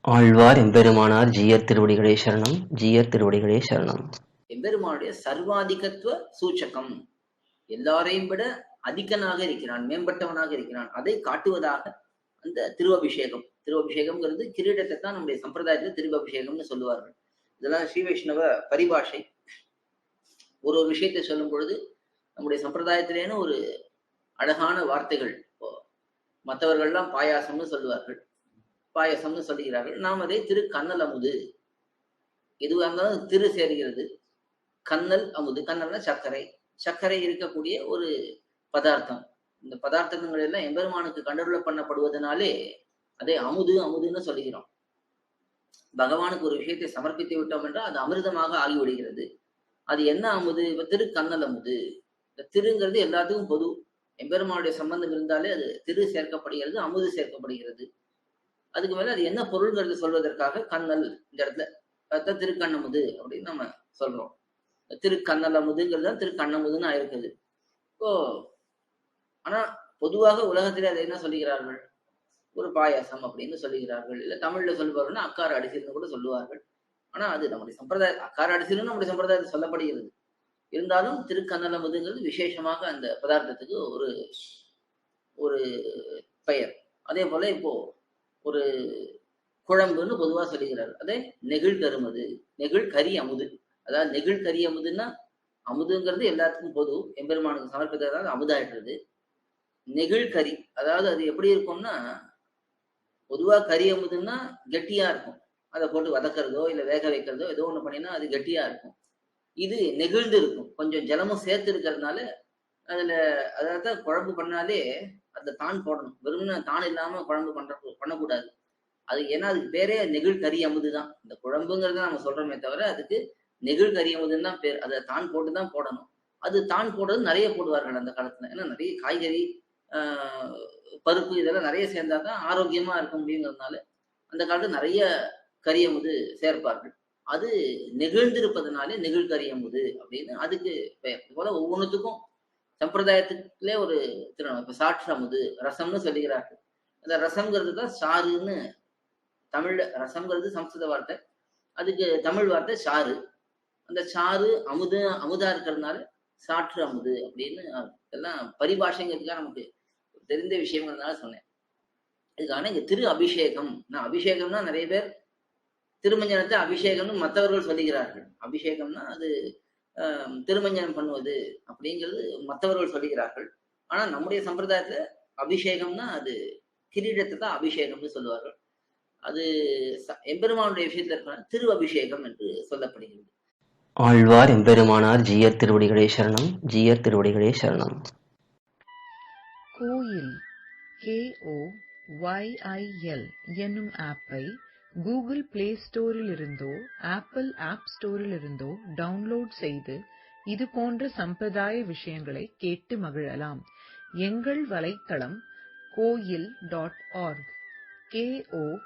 ஆழ்வார் எம்பெருமானார் ஜீயர் திருவடிகளே சரணம். ஜீயர் திருவடிகளே சரணம். எம்பெருமானுடைய சர்வாதிகத்துவ சூச்சகம், எல்லாரையும் விட அதிகனாக இருக்கிறான், மேம்பட்டவனாக இருக்கிறான், அதை காட்டுவதாக அந்த திருவபிஷேகம். திருவபிஷேகம்ங்கிறது கிரீடத்தை தான் நம்முடைய சம்பிரதாயத்துல திருவபிஷேகம்னு சொல்லுவார்கள். இதெல்லாம் ஸ்ரீ வைஷ்ணவ பரிபாஷை. ஒரு ஒரு விஷயத்தை சொல்லும் பொழுது நம்முடைய சம்பிரதாயத்திலேன்னு ஒரு அழகான வார்த்தைகள். மற்றவர்கள்லாம் பாயாசம்னு சொல்லுவார்கள், பாயசம்னு சொல்லுகிறார்கள். நாம் அதை திரு கண்ணல் அமுது, எதுவாக இருந்தாலும் திரு சேர்கிறது. கண்ணல் அமுது, கண்ணல்னா சர்க்கரை, சர்க்கரை இருக்கக்கூடிய ஒரு பதார்த்தம். இந்த பதார்த்தங்கள் எல்லாம் எம்பெருமானுக்கு கண்டருள பண்ணப்படுவதனாலே அதை அமுது அமுதுன்னு சொல்லுகிறோம். பகவானுக்கு ஒரு விஷயத்தை சமர்ப்பித்து விட்டோம் என்றால் அது அமிர்தமாக ஆகிவிடுகிறது. அது என்ன அமுது? இப்ப திரு கண்ணல் அமுது. இந்த திருங்கிறது எல்லாத்துக்கும் பொது. எம்பெருமானுடைய சம்பந்தம் இருந்தாலே அது திரு சேர்க்கப்படுகிறது, அமுது சேர்க்கப்படுகிறது. அதுக்கு மேல அது என்ன பொருள்ங்கிறது சொல்வதற்காக கண்ணல் இந்த இடத்துல திருக்கண்ணமுது அப்படின்னு நம்ம சொல்றோம். திருக்கண்ணல் அமுதுங்கிறது தான் திருக்கண்ணமுதுன்னு ஆயிருக்குது. இப்போ ஆனா பொதுவாக உலகத்திலே அதை என்ன சொல்லுகிறார்கள்? ஒரு பாயாசம் அப்படின்னு சொல்லுகிறார்கள். இல்ல தமிழ்ல சொல்லுவார்கள்னா அக்கார அடிசில்னு கூட சொல்லுவார்கள். ஆனா அது நம்முடைய சம்பிரதாய அக்கார அடிசில்னு நம்முடைய சம்பிரதாயத்தில் சொல்லப்படுகிறது. இருந்தாலும் திருக்கண்ணல் அமுதுங்கிறது விசேஷமாக அந்த பதார்த்தத்துக்கு ஒரு ஒரு பெயர். அதே போல இப்போ ஒரு குழம்புன்னு பொதுவா சொல்லுகிறார். அதே நெகிழ் தருமது, நெகிழ் கரி அமுது. அதாவது நெகிழ் கரி அமுதுன்னா அமுதுங்கிறது எல்லாத்துக்கும் பொது, எம்பெருமானுக்கு சமர்ப்பித்ததாக அமுதாயிடுறது. நெகிழ் கரி, அதாவது அது எப்படி இருக்கும்னா, பொதுவா கரி அமுதுன்னா கெட்டியா இருக்கும். அதை போட்டு வதக்கிறதோ இல்ல வேக வைக்கிறதோ ஏதோ ஒண்ணு பண்ணினா அது கெட்டியா இருக்கும். இது நெகிழ்ந்து இருக்கும், கொஞ்சம் ஜலமும் சேர்த்து இருக்கிறதுனால. அதுல அதாவது குழம்பு பண்ணாலே அதுல தான் போடணும், வெறும்னா தான் இல்லாம குழம்பு பண்ணக்கூடாது. அது ஏன்னா அதுக்கு பேரே நெகிழ் கரி அமுதுதான். இந்த குழம்புங்கிறத நம்ம சொல்றோமே தவிர அதுக்கு நெகிழ் கரி அமுதுன்னு தான் பேர். அதை தான் போட்டுதான் போடணும். அது தான் போடுறது நிறைய போடுவார்கள் அந்த காலத்துல. ஏன்னா நிறைய காய்கறி, பருப்பு இதெல்லாம் நிறைய சேர்ந்தாதான் ஆரோக்கியமா இருக்க முடியுங்கிறதுனால அந்த காலத்துல நிறைய கரி அமுது சேர்ப்பார்கள். அது நெகிழ்ந்திருப்பதனாலே நெகிழ் கரி அமுது அப்படின்னு அதுக்கு பெயர். இது போல ஒவ்வொன்றுத்துக்கும் சம்பிரதாயத்துக்குள்ளே ஒரு திருநாள். இப்ப சாற்று அமுது, ரசம்னு சொல்லுகிறார்கள். அந்த ரசம்ங்கிறது தான் சாறுன்னு தமிழ்ல. ரசம்ங்கிறது சம்ஸ்கிருத வார்த்தை, அதுக்கு தமிழ் வார்த்தை சாறு. அந்த சாறு அமுது அமுதா இருக்கிறதுனால சாற்று அமுது அப்படின்னு. இதெல்லாம் பரிபாஷைங்கிறதுக்காக நமக்கு தெரிந்த விஷயங்கிறதுனால சொன்னேன். இதுக்கான இங்க திரு அபிஷேகம். நான் அபிஷேகம்னா நிறைய பேர் திருமஞ்சனத்தை அபிஷேகம்னு மற்றவர்கள் சொல்லுகிறார்கள். அபிஷேகம்னா அது திருமஞ்சனம் பண்ணுவது அப்படிங்கிறது மற்றவர்கள் சொல்லுகிறார்கள். ஆனா நம்முடைய சம்பிரதாயத்துல அபிஷேகம்னா அது கிரீடத்தை தான் அபிஷேகம்னு சொல்லுவார்கள். அது எம்பெருமானுடைய விஷயத்துல இருக்கிற திரு அபிஷேகம் என்று சொல்லப்படுகிறது. ஆழ்வார் எம்பெருமானார் ஜீயர் திருவடிகளே சரணம். ஜீயர் திருவடிகளே சரணம். கோயில் KOYIL என்னும் ஆப்பை கூகுள் பிளே ஸ்டோரிலிருந்தோ ஆப்பிள் ஆப் ஸ்டோரிலிருந்தோ டவுன்லோட் செய்து இது போன்ற சம்பிரதாய விஷயங்களை கேட்டு மகிழலாம். எங்கள் வலைத்தளம் koil.org, KOYIL.org.